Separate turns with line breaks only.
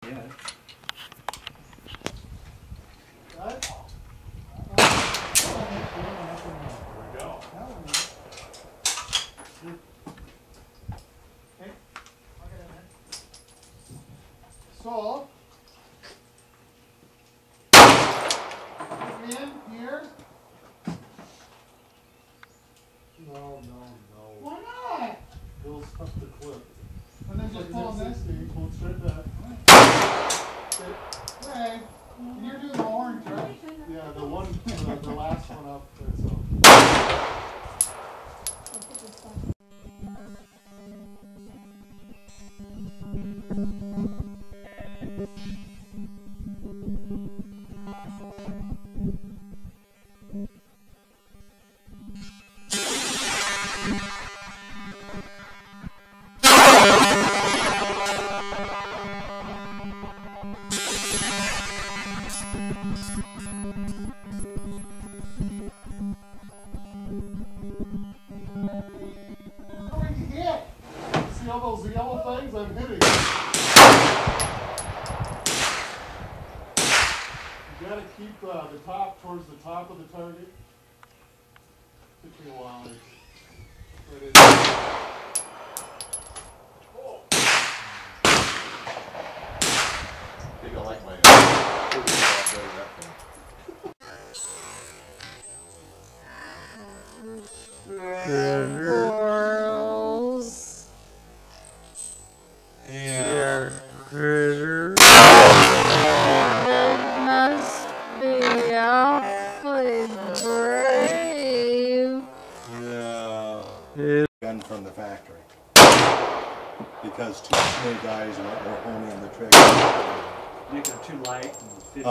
Yeah.
Right? So, in here.
No.
Why not?
It'll stop the clip.
And then just pull this.
Pull it straight back.
Hey, you're doing the orange, right?
Yeah, the last one up. That's all. See all those yellow things? I'm hitting. You gotta keep the top towards the top of the target. Took me a while. Right in there. Oh.
You don't like my
Girls and critters must be awfully brave.
Yeah. Gun from the factory. Because too many guys were honing the trigger.
Make it too light and fit.